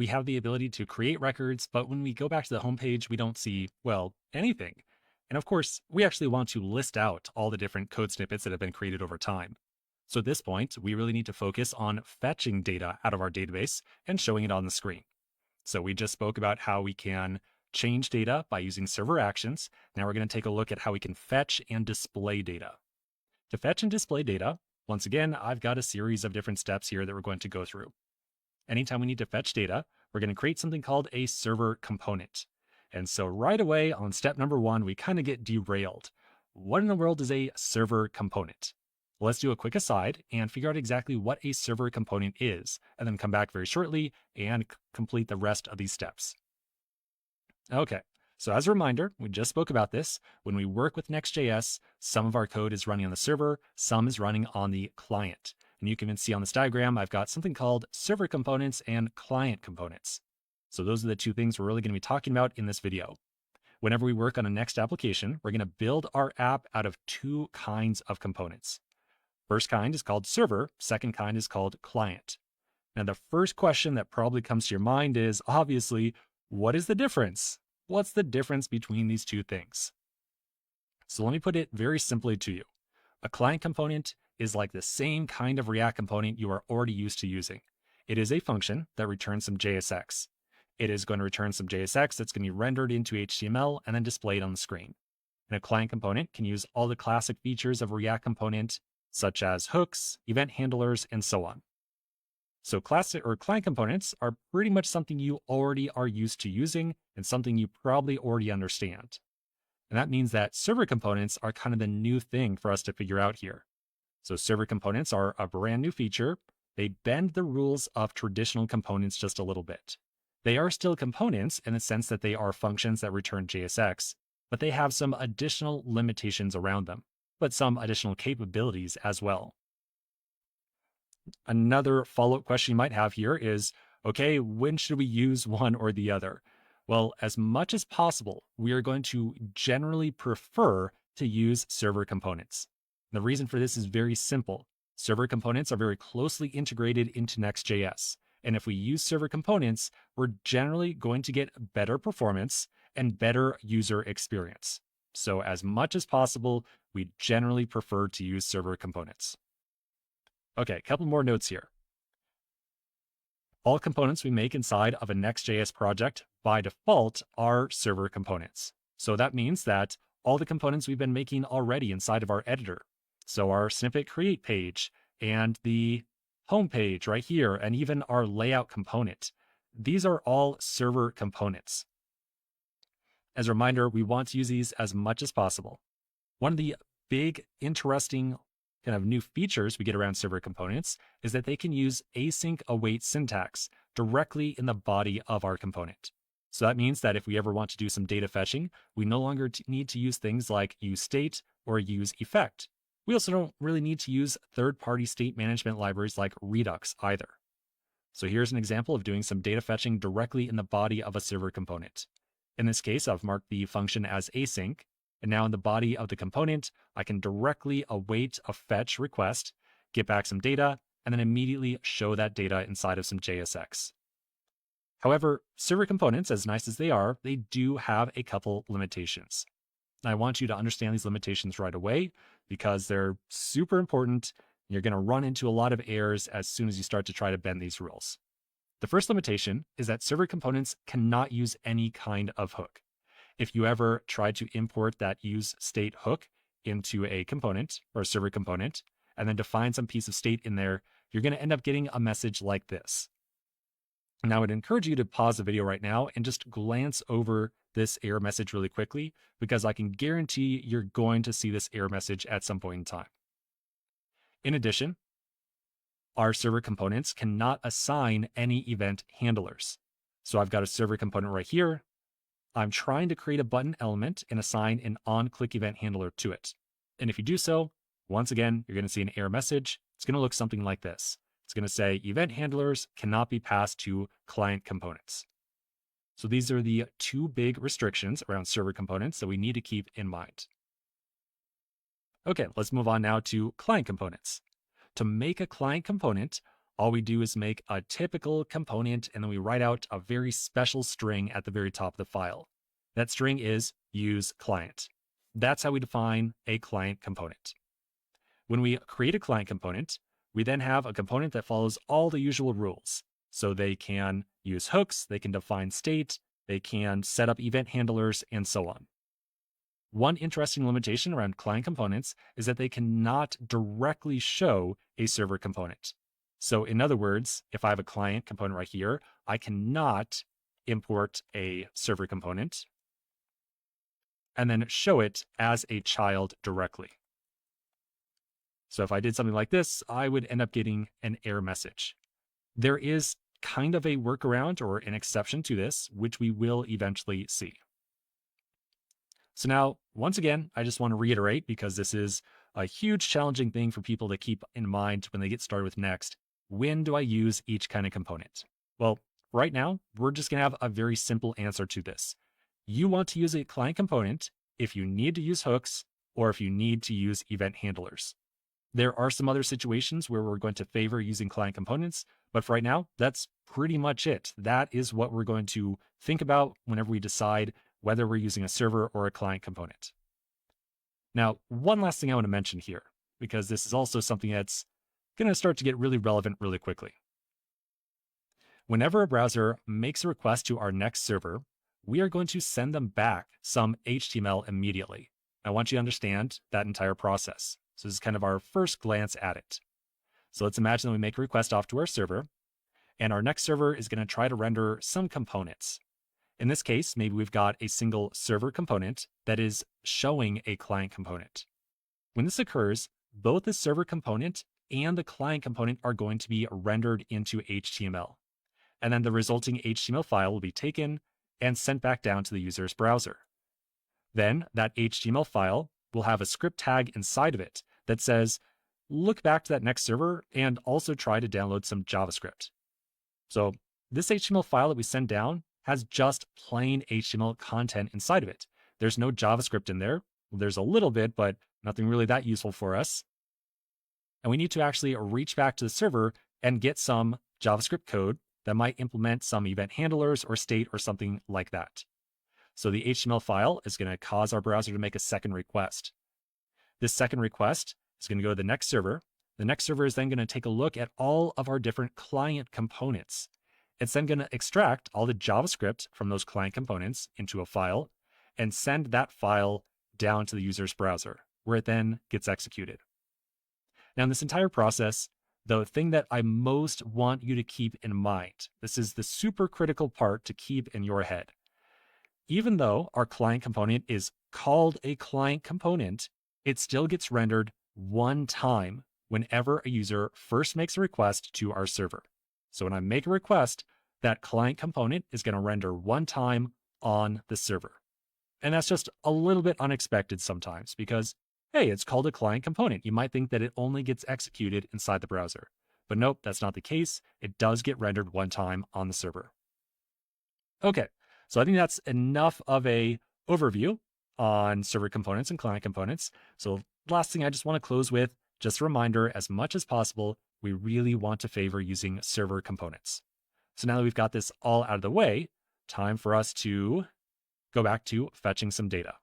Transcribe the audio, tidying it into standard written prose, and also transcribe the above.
we have the ability to create records, but when we go back to the homepage, we don't see, well, anything. And of course, we actually want to list out all the different code snippets that have been created over time. So at this point, we really need to focus on fetching data out of our database and showing it on the screen. So we just spoke about how we can change data by using server actions. Now we're going to take a look at how we can fetch and display data. To fetch and display data, once again, I've got a series of different steps here that we're going to go through. Anytime we need to fetch data, we're going to create something called a server component. And so right away on step number 1, we kind of get derailed. What in the world is a server component? Let's do a quick aside and figure out exactly what a server component is, and then come back very shortly and complete the rest of these steps. Okay, so as a reminder, we just spoke about this. When we work with Next.js, some of our code is running on the server, some is running on the client. And you can even see on this diagram, I've got something called server components and client components. So those are the two things we're really going to be talking about in this video. Whenever we work on a Next application, we're going to build our app out of two kinds of components. First kind is called server, second kind is called client. Now the first question that probably comes to your mind is obviously, what is the difference? What's the difference between these two things? So let me put it very simply to you. A client component is like the same kind of React component you are already used to using. It is a function that returns some JSX. It is going to return some JSX that's going to be rendered into HTML and then displayed on the screen. And a client component can use all the classic features of a React component, such as hooks, event handlers, and so on. So classic or client components are pretty much something you already are used to using and something you probably already understand. And that means that server components are kind of the new thing for us to figure out here. So server components are a brand new feature. They bend the rules of traditional components just a little bit. They are still components in the sense that they are functions that return JSX, but they have some additional limitations around them, but some additional capabilities as well. Another follow-up question you might have here is, okay, when should we use one or the other? Well, as much as possible, we are going to generally prefer to use server components. The reason for this is very simple. Server components are very closely integrated into Next.js. And if we use server components, we're generally going to get better performance and better user experience. So as much as possible, we generally prefer to use server components. Okay, a couple more notes here. All components we make inside of a Next.js project by default are server components. So that means that all the components we've been making already inside of our editor, so our snippet create page and the home page right here, and even our layout component, these are all server components. As a reminder, we want to use these as much as possible. One of the big, interesting kind of new features we get around server components is that they can use async await syntax directly in the body of our component. So that means that if we ever want to do some data fetching, we no longer need to use things like useState or useEffect. We also don't really need to use third-party state management libraries like Redux either. So here's an example of doing some data fetching directly in the body of a server component. In this case, I've marked the function as async, and now in the body of the component, I can directly await a fetch request, get back some data, and then immediately show that data inside of some JSX. However, server components, as nice as they are, they do have a couple limitations. I want you to understand these limitations right away because they're super important. You're going to run into a lot of errors as soon as you start to try to bend these rules. The first limitation is that server components cannot use any kind of hook. If you ever try to import that useState hook into a component or a server component and then define some piece of state in there, you're going to end up getting a message like this. Now, I would encourage you to pause the video right now and just glance over this error message really quickly, because I can guarantee you're going to see this error message at some point in time. In addition, our server components cannot assign any event handlers. So I've got a server component right here. I'm trying to create a button element and assign an on-click event handler to it. And if you do so, once again, you're going to see an error message. It's going to look something like this. It's going to say event handlers cannot be passed to client components. So these are the two big restrictions around server components that we need to keep in mind. Okay, let's move on now to client components. To make a client component, all we do is make a typical component and then we write out a very special string at the very top of the file. That string is use client. That's how we define a client component. When we create a client component, we then have a component that follows all the usual rules. So they can use hooks, they can define state, they can set up event handlers, and so on. One interesting limitation around client components is that they cannot directly show a server component. So in other words, if I have a client component right here, I cannot import a server component and then show it as a child directly. So if I did something like this, I would end up getting an error message. There is kind of a workaround or an exception to this, which we will eventually see. So now, once again, I just want to reiterate, because this is a huge challenging thing for people to keep in mind when they get started with Next. When do I use each kind of component? Well, right now, we're just going to have a very simple answer to this. You want to use a client component if you need to use hooks or if you need to use event handlers. There are some other situations where we're going to favor using client components, but for right now, that's pretty much it. That is what we're going to think about whenever we decide whether we're using a server or a client component. Now, one last thing I want to mention here, because this is also something that's going to start to get really relevant really quickly. Whenever a browser makes a request to our Next server, we are going to send them back some HTML immediately. I want you to understand that entire process. So this is kind of our first glance at it. So let's imagine that we make a request off to our server, and our Next server is going to try to render some components. In this case, maybe we've got a single server component that is showing a client component. When this occurs, both the server component and the client component are going to be rendered into HTML. And then the resulting HTML file will be taken and sent back down to the user's browser. Then that HTML file will have a script tag inside of it that says, look back to that Next server and also try to download some JavaScript. So this HTML file that we send down has just plain HTML content inside of it. There's no JavaScript in there. There's a little bit, but nothing really that useful for us. And we need to actually reach back to the server and get some JavaScript code that might implement some event handlers or state or something like that. So the HTML file is going to cause our browser to make a second request. This second request is going to go to the Next server. The Next server is then going to take a look at all of our different client components. It's then going to extract all the JavaScript from those client components into a file and send that file down to the user's browser, where it then gets executed. Now, in this entire process, the thing that I most want you to keep in mind, this is the super critical part to keep in your head. Even though our client component is called a client component, it still gets rendered one time whenever a user first makes a request to our server. So when I make a request, that client component is going to render one time on the server. And that's just a little bit unexpected sometimes because, hey, it's called a client component. You might think that it only gets executed inside the browser. But nope, that's not the case. It does get rendered one time on the server. Okay, so I think that's enough of a overview on server components and client components. So last thing I just want to close with, just a reminder, as much as possible, we really want to favor using server components. So now that we've got this all out of the way, time for us to go back to fetching some data.